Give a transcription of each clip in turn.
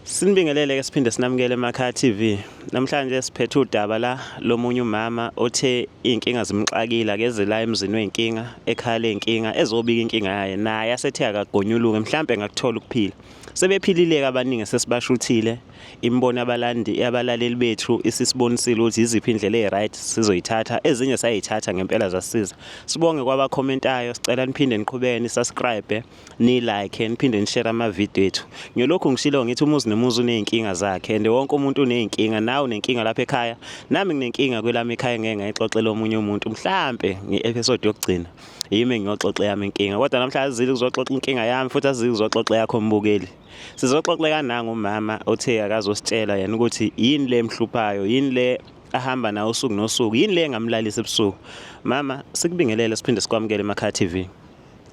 Sinibingelele ke siphinde sinamukele eMakhaya TV. Namhlanje siphethe udaba la lomunye umama othe inkinga zimxakile akeze la emzini wenkinga, ekhala inkinga, ezobika inkinga yayo naye asethe akagonyuluke mhlambe ngakuthola ukuphila. Sebephilile ke abaningi sesibashuthile imbono abalaleli bethu isisibonisile ukuthi iziphi indlela eziright sizoyithatha, ezinye sayithatha ngempela zasisiza. Sibonge kwabakhomentayo, sicela niphinde niqhubeke nisubscribe, ni like, niphinde nishare ama video ethu. Ngiyolokhu ngishilo ngithi umuzi nomuzi uneyinkinga zakhe and wonke umuntu uneyinkinga, nawe unenkinga lapha ekhaya, nami nginenkinga kwelami ekhaya ngeke ngayixoxela omunye umuntu mhlambe ngeepisode yokugcina. Yimi ngiyoxoxa yami inkinga kodwa namhlanje azizile ukuzoxoxa inkinga yami futhi azizile ukuzoxoxa yakho mbukeli. Sizoxoxela nanga umama othe akazositshela yena ukuthi yini le emhluphayo, yini le ahamba nawo usuku nosuku, yini le engamlalisa ebusuku. Mama sikubingelele siphinde sikwamukele eMakhaya TV.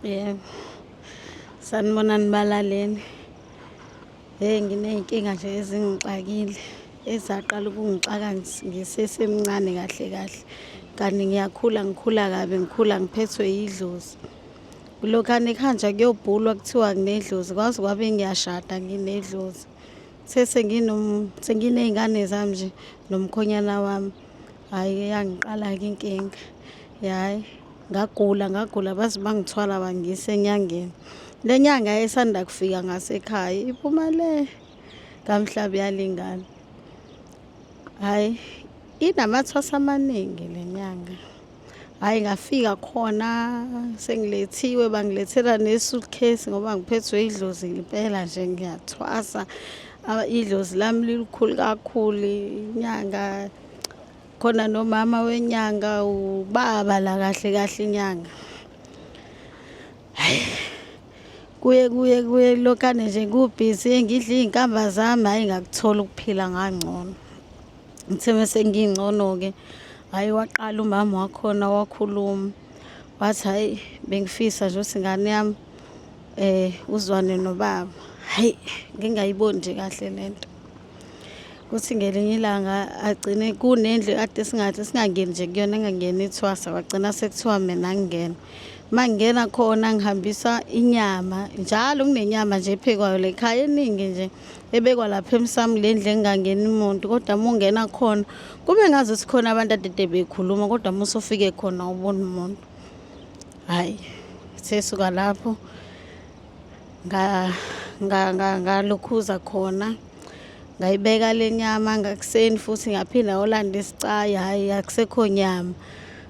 Yebo. Sanibona nibalaleni. Ngineyinkinga nje ezingixakile ezaqala ukungixaka ngisesemncane kahle. Kanti ngikhula kabi, ngiphethwe yidlozi. Kulokhane khanja kuyobhulwa kuthiwa kunedlozi, kwaze kwabe ngiyashada nginedlozi. Sengineyingane zami nje nomkhonyana wami. Hayi yangiqala ke inkinga. Hayi ngagula baze bangithwala bangise enyangeni. Le nyanga esanda kufika ngasekhaya iphuma le kamhlaba yalingana. Hayi inamathwasa amaningi le nyanga. Hayi ngafika khona sengilethiwe bangilethela nesuitcase ngoba ngiphethwe idlozi impela nje ngiyathwasa. Idlozi lami likhulu kakhulu inyanga. Khona nomama wenyanga ubaba la kahle inyanga. Hayi kuye lokane nje ngubhizi ngidla izinkamba zami hayi ngakuthola ukuphila ngangcono. Ngithe mase ngingcono ke hayi waqala umama wakhona wakhuluma wathi hayi bengifisa nje ukuthi ingane yami uzwane nobaba. Hayi ngingayiboni nje kahle lento kuthi ngelinye ilanga agcine kunendlu ade singangeni nje kuyona engangena ithwasa wagcina sekuthiwa mina ngingena. Mangena khona ngihambisa inyama njalo kunenyama nje ephekwayo lekhaya eningi nje ebekwa lapha emsamo lendle engangena umuntu kodwa mungena khona kube ngazi sikhona abantu ade bekhuluma kodwa musofike khona ubona umuntu. Hayi sesuka lapho ngalokhuza khona ngayibeka lenyama ngakuseni futhi ngaphinda yolanda isicayi hayi akusekho nyama.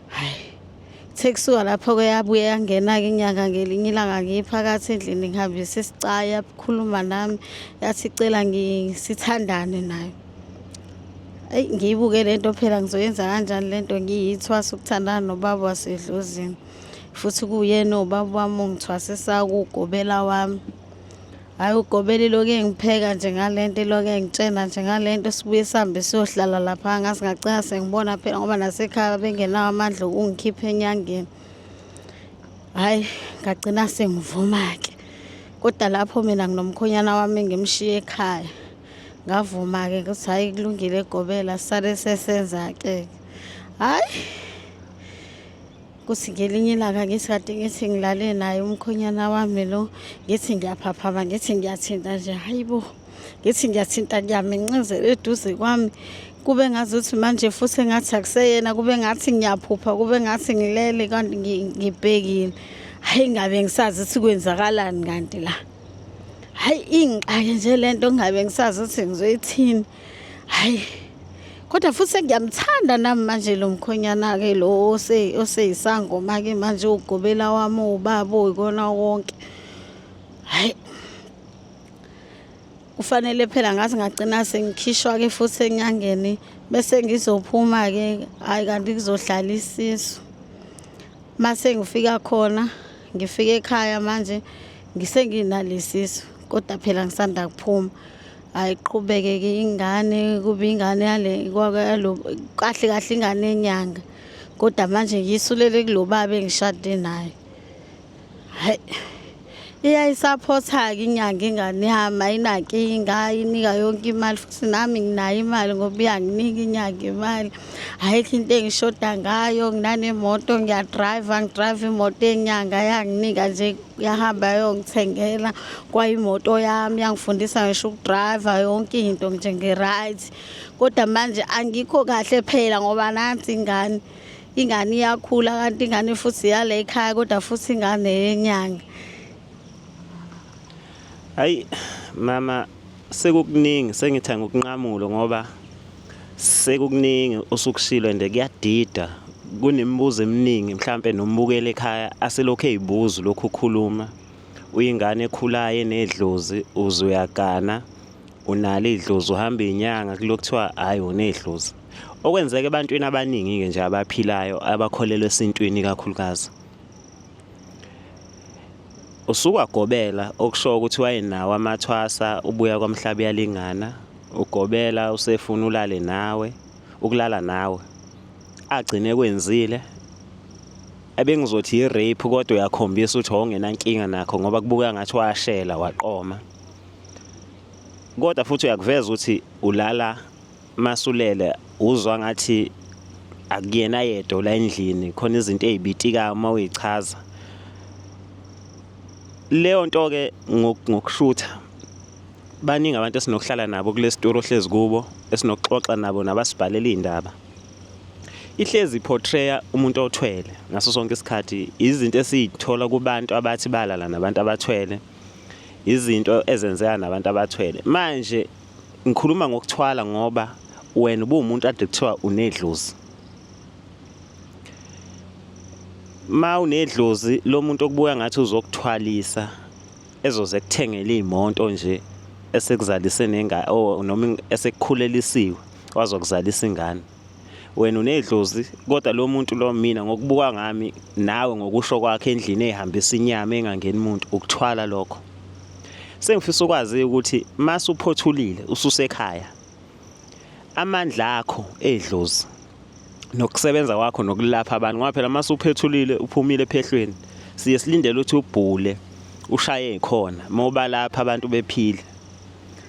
Hayi sekusuka lapho ke yabuye yangena ke inyanga ngelinye ilanga ngiphakathi endlini ngihambisa isicayi yakhuluma nami yathi icela ngisithandane nayo. Ayi ngiyibuke lento phela ngizoyenza kanjani lento ngiyithwasa ukuthandana nobaba wasedlozini futhi kuyena ubaba wami ongithwasisa ukugobela wami. Hayi ugobela loke ngipheka nje ngalento loke ngitshena nje ngalento sibuye sihambe siyohlala lapha ngase ngacela sengibona phela ngoba nasekhaya bengenawo amandla okungikhipha enyangeni. Hayi ngagcina sengivuma ke kodwa lapho mina nginomkhonyana wami ngimshiya ekhaya ngavuma ke ukuthi hayi kulungile egobela sisale sesenza ke. Hayi kuthi ngelinye ilanga ngithi ngilale naye umkhonyana wami lo ngithi ngiyaphaphama ngithi ngiyathinta nje hayibo ngithi ngiyathinta ngiyamencezela eduze kwami kube ngazuthi manje futhi engathi akuseyena kube ngathi ngiyaphupha kube ngathi ngilele kanti ngibhekile. Hayi ngabe ngisazi ukuthi kwenzakalani kanti la. Hayi ingixake nje lento ngabe ngisazi ukuthi ngizoyithini. Hayi kodwa futhi ngiyamthanda nami manje lo mkhonyana ke lo oseyisangoma ke manje ugobela wami ubaba uyikona wonke. Hayi kufanele phela ngathi ngagcina sengikhishwa ke futhi enyangeni bese ngizophuma ke hayi kanti kuzohlala isisu. Mase ngifika khona ngifike ekhaya manje ngisenginalesisu kodwa phela ngisanda kuphuma. Ayiqhubeke ke ingane kube ingane yale kwalo kahle ingane enyanga kodwa manje ngisulele kulobaba engishade naye. Hayi Iyayisapotha-ke inyanga ingane yami ayinankinga inika yonke imali futhi nami nginayo imali ngoba iyanginika inyanga imali. Ayikho into engishoda ngayo nginanemoto ngidrayiva imoto yenyanga yanginika nje yahamba yongithengela kwayimoto yami yangifundisa ngisho ukudrayiva yonke into nje nge-right. Kodwa manje angikho kahle phela ngoba nansi ingane iyakhula kanti ingane futhi iyale ekhaya kodwa futhi ingane yenyanga. Hayi mama sekukuningi sengithanga ukunqamulo ngoba sekukuningi osukushilo ende kuyadida kunemibuzo eminingi mhlambe nombukele ekhaya aselokho ezibuza lokho ukhuluma uyingane ekhulayo enedlozi uzuyagana unale idlozi uhamba inyanga kulokuthiwa hayi unedlozi okwenzeka ebantwini abaningi ke nje abaphilayo abakholelwa esintwini kakhulukazi usukwagobela okusho ukuthi wayenawo amathwasa ubuya kwamhlaba yalingana ugobela usefuna ulale nawe ukulala nawe agcine kwenzile abengizothi i-rape kodwa uyakhombisa ukuthi awungenankinga nakho ngoba kubuka ngathi washela waqoma kodwa futhi uyakuveza ukuthi ulala masulele uzwa ngathi akuyena yedwa la endlini khona izinto ezibitikayo uma uyichaza leyo nto ke ngokushutha baningi abantu esinokuhlala nabo kule story ohlezi kubo esinokuxoxa nabo nabasibhalela indaba ihlezi portray umuntu othwele ngaso sonke isikhathi izinto esizithola kubantu abathi balala nabantu abathwele izinto ezenzeka nabantu abathwele manje ngikhuluma ngokuthwala ngoba wena ubumuntu ade kuthiwa unedlozi ma unedlozi lo muntu okubuya ngathi uzokuthwalisa ezoze kuthengela imonto nje esekuzalise nengane noma esekukhulelisiwe wazokuzalisa ingane wena unedlozi kodwa lo muntu lo mina ngokubuka ngami nawe ngokusho kwakhe endlini ehambisa inyama engangeni umuntu ukuthwala lokho sengifisa ukwazi ukuthi mase uphothulile ususekhaya amandla akho edlozi nokusebenza kwakho nokulapha abantu ngoba phela mase uphethulile uphumile ephehlweni siye silindele ukuthi ubhule ushaye khona moba lapha abantu bephile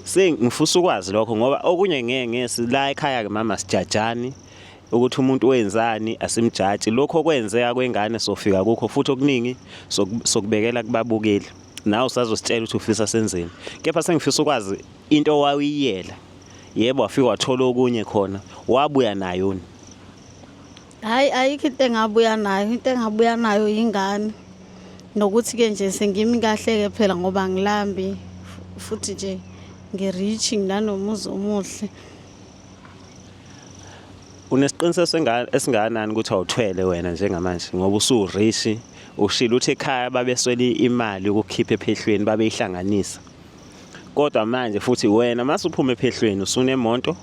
sengifisa ukwazi lokho ngoba okunye ngeke sila ekhaya ke mama sijajani ukuthi umuntu wenzani asimjaji lokho kwenzeka kwengane sofika kukho futhi okuningi sokubekela kubabukeli nawe usazositshela ukuthi ufisa senzeni kepha sengifisa ukwazi into owayiyela yebo wafika wathola okunye khona wabuya nayo Hayi ayikho into engabuya nayo ingane nokuthi ke nje sengimi kahle ke phela ngoba ngilambi futhi nje ngirich nginanomuzi omuhle unesiqiniseko esingakanani ukuthi awuthwele wena njengamanje ngoba usurishi ushila uthi ekhaya babesweli imali ukukhipha ephehlweni babeyihlanganisa kodwa manje futhi wena masuphuma ephehlweni usunemonto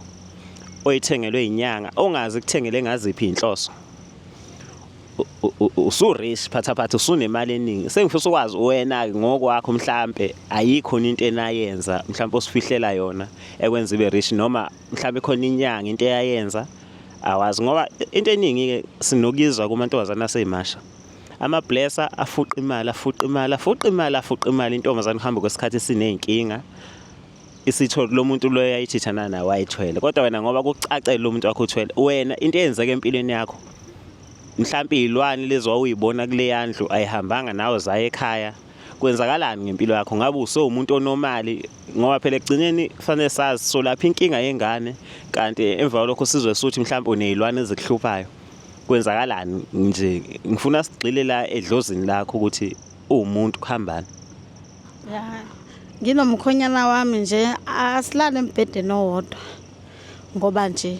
oyithengelwe inyanga ongazi kuthengele ngaziphi inhloso usurish phatha usunemali eningi sengifisa ukwazi wena ngokwakho mhlambe ayikho into enayenza mhlambe osifihlela yona ekwenza ibe rich noma mhlambe khona inyanga into eyayenza awazi ngoba into eningi ke sinokuzwa kumantombazana aseyimasha ama-blesser afuqa imali intombazana kuhamba kwesikhathi siney'nkinga isitho lo muntu lo yayithithana nawe wayithwele kodwa wena ngoba kucacela lo muntu wakho uthwele wena into eyenzeka empilweni yakho mhlawumbe izilwane lezo wawuyibona kule yandlu ayihambanga nawe zaye ekhaya kwenzakalani ngempilo yakho ngabe usewumuntu onomali ngoba phela ekugcineni kufanele sazi solapha inkinga yengane kanti emva kwalokho sizwe suthi mhlawumbe unezilwane ezikuhluphayo kwenzakalani nje ngifuna sigxile la edlozini lakho ukuthi uwumuntu kuhambana nginomkhonyana wami nje asilale embhedeni owodwa ngoba nje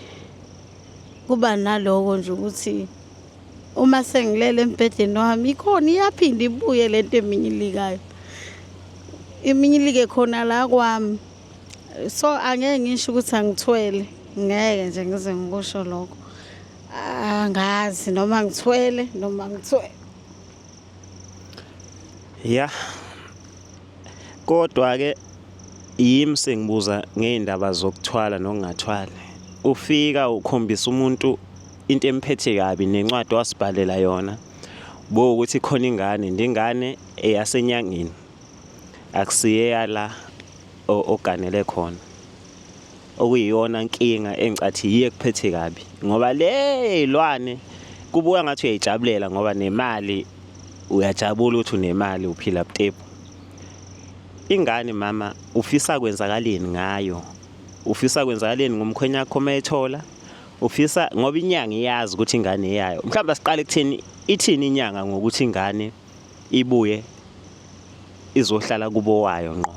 kuba naloko nje ukuthi uma sengilele embhedeni wami ikhona iyaphinda ibuye lento eminyilikayo iminyilike khona la kwami so angeke ngisho ukuthi angithwele ngeke nje ngize ngikusho lokho angazi noma ngithwele noma ngithwele ya kodwa ke yimi sengibuza ngeindaba zokuthwala nokungathwali ufika ukhombisa umuntu into emphethe kabi nencwadi wasibhalela yona bo ukuthi khona ingane ndingane eyasenyangeni akusiyeya la oganele khona. Okuyiyona inkinga engicathi yiye kuphethe kabi ngoba le lwane kubuka ngathi uyayijabulela ngoba nemali uyajabula ukuthi unemali uphila butepu. Ingane mama ufisa kwenzakaleni ngayo, ufisa kwenzakaleni ngomkhwenya wakho mayethola, ufisa ngoba inyanga iyazi ukuthi ingane yayo mhlawumbe asiqale ekutheni ithini inyanga ngokuthi ingane ibuye izohlala kubo wayo ngqo.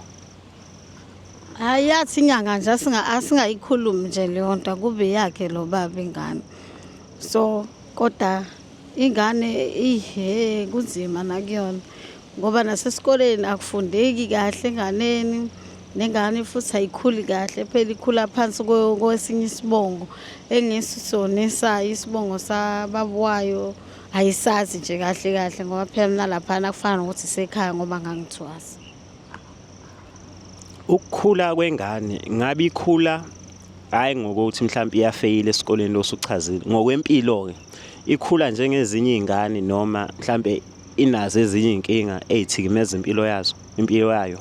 Hayi yathi inyanga nje asingayikhulumi nje leyo nto kube yakhe lo baba ingane. So kodwa ingane kunzima nakuyona ngoba nasesikoleni akufundeki kahle enganeni, nengane futhi ayikhuli kahle phela ikhula phansi kwesinye isibongo engesisonisayo isibongo sababuwayo ayisazi nje kahle ngoba phela nalaphana kufana nokuthi isekhaya ngoba ngangithwasa. Ukukhula kwengane ngabe ikhula hayi ngokuthi mhlawumbe iyafeyila esikoleni losuchazile ngokwempilo ke ikhula njengezinye izingane noma mhlawumbe inazo ezinye inkinga ezithikimeza impilo yayo.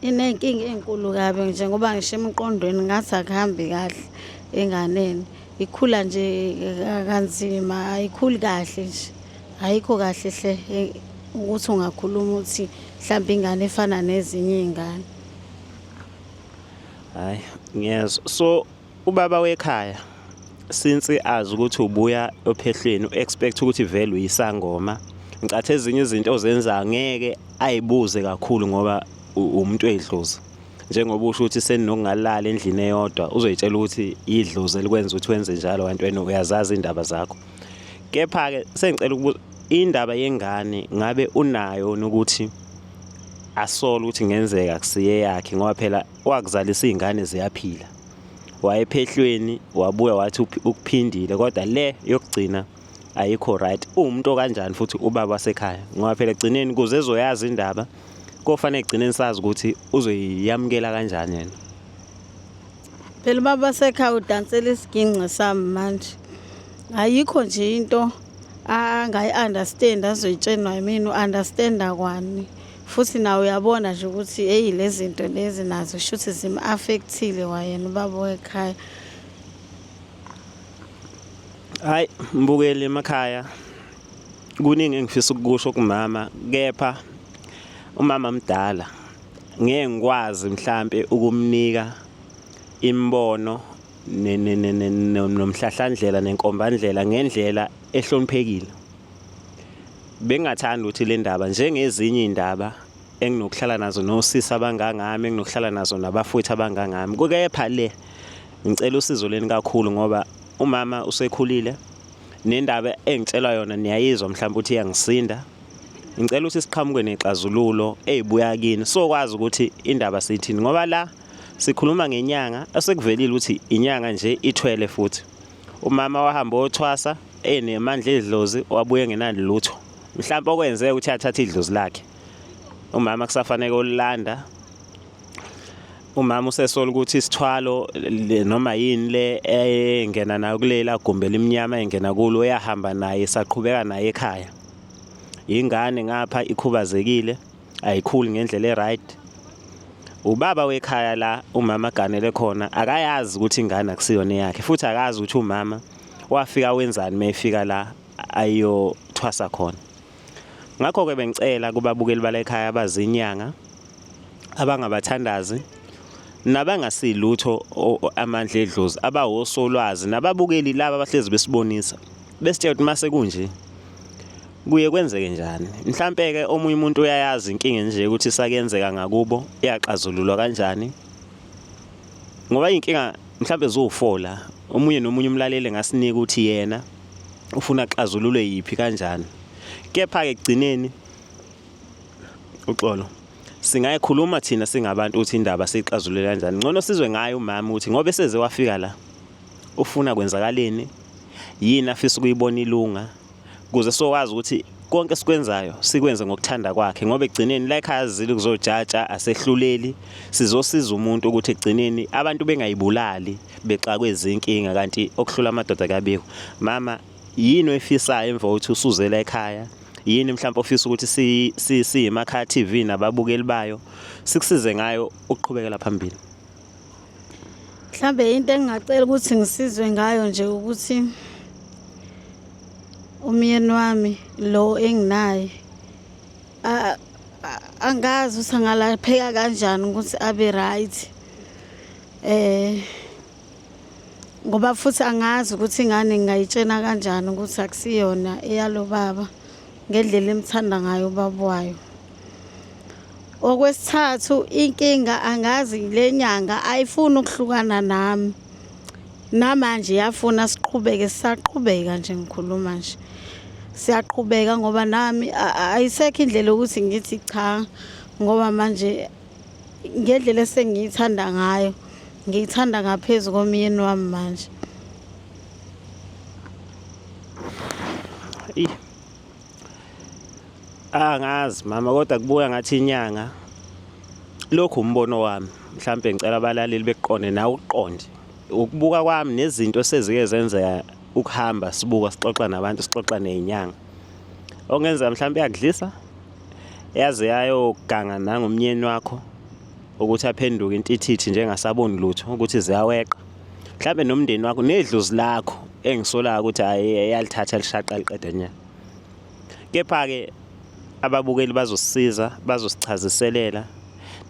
Inenkinga enkulu kabi njengoba ngisho emqondweni ngathi akuhambi kahle enganeni, ikhula nje kanzima, ayikhuli kahle nje, ayikho kahle hle ukuthi ungakhuluma uthi mhlawumbe ingane efana nezinye izingane. Hayi ngiyezwa. So ubaba wekhaya since azi ukuthi ubuya ophehlweni expect ukuthi vele uyisangoma, ngicathe ezinye izinto ozenza ngeke ayibuze kakhulu ngoba umuntu edlozi. Njengoba usho ukuthi senokungalala endlini eyodwa uzoyitshela ukuthi idlozi elikwenza ukuthi wenze njalo kanti wena uyazazi indaba zakho. Kepha ke sengicela ukubuza indaba yengane ngabe unayo ukuthi asola ukuthi ngenzeka kusiye yakhe ngoba phela wakuzalisa izingane ziyaphila. Wayephehlweni wabuya wathi ukuphindile kodwa le yokugcina ayikho right. Umuntu kanjani futhi ubaba wasekhaya ngoba phela egcineni kuze ezoyazi indaba kofanele egcineni sazi ukuthi uzoyamukela kanjani yena. Phela ubaba wasekhaya udansela isiginci sami manje. Ayikho nje into angayi-understand azoyitshenwa yimina u-understanda kwani. Futhi nawe uyabona nje ukuthi hey lezi zinto lezi nazo shuthi zim-affectile wayena ubaba wekhaya. Hayi mbukeli emakhaya kuningi engifisa ukusho kumama kepha umama mdala ngeke ngikwazi mhlambe ukumnika imbono nomhlahlandlela nenkombandlela ngendlela ehloniphekile. Bengathanda ukuthi le ndaba njengezinye indaba enginokuhlala nazo nosisi abangangami enginokuhlala nazo nabafowethu abangangami kepha le ngicela usizo leni kakhulu ngoba umama usekhulile nendaba engitshelwa yona niyayizwa mhlawumbe ukuthi iyangisinda. Ngicela ukuthi siqhamuke nexazululo ezibuya kini sokwazi ukuthi indaba sithini ngoba la sikhuluma ngenyanga asekuvelile ukuthi inyanga nje ithwele futhi. Umama wahamba othwasa enemandla edlozi wabuye ngenani lutho. Mhlawumbe okwenzeka ukuthi athathe idlozi lakhe. Umama kusafanele olanda. Umama usesola ukuthi isithwalo noma yini le engena nayo kulela gumbela iminyama engena kulo yahamba naye saqhubeka naye ekhaya. Ingane ngapha ikhubazekile ayikhuli ngendlela eright. Ubaba wekhaya la umama aganele khona akayazi ukuthi ingane akusiyona yakhe futhi akazi ukuthi umama wafika wenzani mayefika la ayothwasa khona. Ngakho ke bengicela kubabukeli bala ekhaya abazinyanga abangabathandazi nabangasilutho amandla edlozi abawosolwazi nababukeli laba abahlezi besibonisa besitshela ukuthi mase kunje kuye kwenzeke njani. Mhlambe ke omunye umuntu uyayazi inkinga nje ukuthi sakenzeka ngakubo iyaxazululwa kanjani ngoba inkinga mhlambe zofola omunye nomunye umlaleli ngasinika ukuthi yena ufuna xazululwe yipi kanjani. Kepha ke egcineni uxolo singayikhuluma thina singabantu ukuthi indaba sixazulule kanjani. Ngcono sizwe ngayo umama ukuthi ngoba eseze wafika la ufuna kwenzakaleni yini afisa ukuyibona ilunga kuze sokwazi ukuthi konke sikwenzayo sikwenze ngokuthanda kwakhe ngoba egcineni la ekhaya azile kuzojaja asehluleli sizosiza umuntu ukuthi egcineni abantu bengayibulali bexa kwezinkinga kanti okuhlula amadoda kabiko. Mama yini oyifisayo emva kokuthi usuzela ekhaya yini mhlawumbe ofisa ukuthi siyemakhaya TV nababukeli bayo sikusize ngayo ukuqhubekela phambili? Mhlambe into engingacela ukuthi ngisizwe ngayo nje ukuthi umyeni wami lo enginaye angazi ukuthi angalapheka kanjani ukuthi abe right. Ngoba futhi angazi ukuthi ingane ngingayitshena kanjani ukuthi akusiyona eyalo baba ngendlela emthanda ngayo ubaba wayo. Okwesithathu inkinga angazi le nyanga ayifuni ukuhlukana nami. Namanje yafuna siqhubeke sisaqhubeka nje ngikhuluma nje. Siyaqhubeka ngoba nami ayisekho indlela ukuthi ngithi cha ngoba manje ngendlela esengiyithanda ngayo ngiyithanda ngaphezulu komyeni wami manje. Angazi mama kodwa kubuya ngathi inyanga lokhu umbono wami mhlambe ngicela abalaleli beqonde nawe uqonde ukubuka kwami nezinto sezike zenzeka ukuhamba sibuka sixoxa nabantu sixoxa nezinyanga ongenza mhlambe yakudlisa yaze yayoganga nangomnyeni wakho ukuthi aphenduke intithithi njengasaboni lutho ukuthi ziyaweqa mhlambe nomndeni wakho nedlozi lakho engisola ukuthi ayalithatha lishaqa liqede nya. Kepha ke ababukeli bazosisiza bazosichaziselela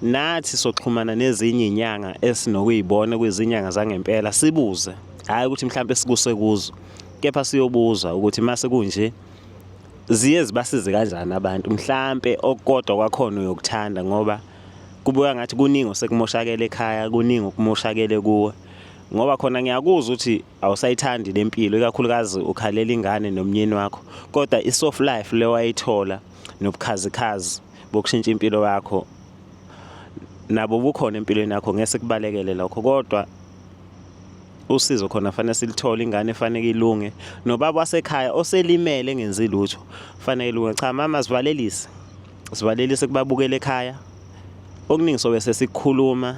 nathi soxhumana nezinye inyanga esinokuyibona kwezinyanga zangempela sibuze hayi ukuthi mhlambe sikuse kuzo kepha siyobuza ukuthi mase kunje ziye zibasize kanjani abantu mhlambe okukodwa kwakhona uyokuthanda ngoba kubuya ngathi kuningi osekumoshakele ekhaya kuningi ukumoshakele kuwe ngoba khona ngiyakuzwa ukuthi awusayithandi lempilo ikakhulukazi ukhalela ingane nomnyeni wakho kodwa isoft life le wayithola nobukhazikhazi bokushintsha impilo yakho nabo bukhona empilweni yakho ngeke sikubalekele lokho kodwa usizo khona fanele silithole ingane efanele ilunge nobaba wasekhaya oselimele engenzi lutho fanele ilunge cha mama sivalelise kubabukela ekhaya okuningi sobe sesikhuluma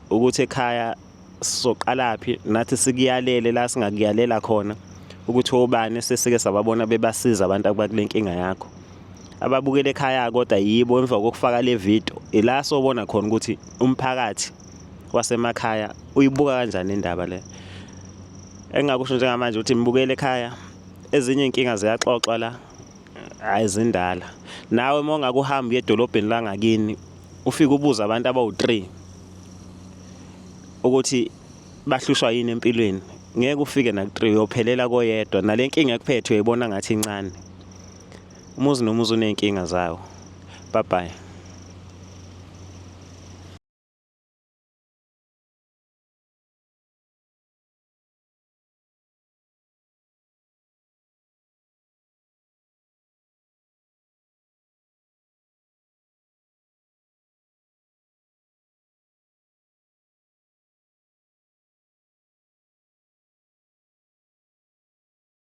ukuthi ekhaya soqalaphi nathi sikuyalele la singakuyalela khona ukuthi obani sesike sababona bebasiza abantu abakule nkinga yakho ababukela ekhaya kodwa yibo emva kokufaka le video ila sobona khona ukuthi umphakathi wasemakhaya uyibuka kanjani indaba le. Engakusho njengamanje ukuthi mbukele ekhaya ezinye inkinga ziyaxoxwa la ayizindala nawe mongakuhamba edolobheni la ngakini ufike ubuza abantu abawu3 ukuthi bahlushwa yini empilweni ngeke ufike na3 uyophelela koyedwa nalenkinga ekuphethe uyibona ngathi incane umuzi nomuzi unenkinga zawo. Bye bye.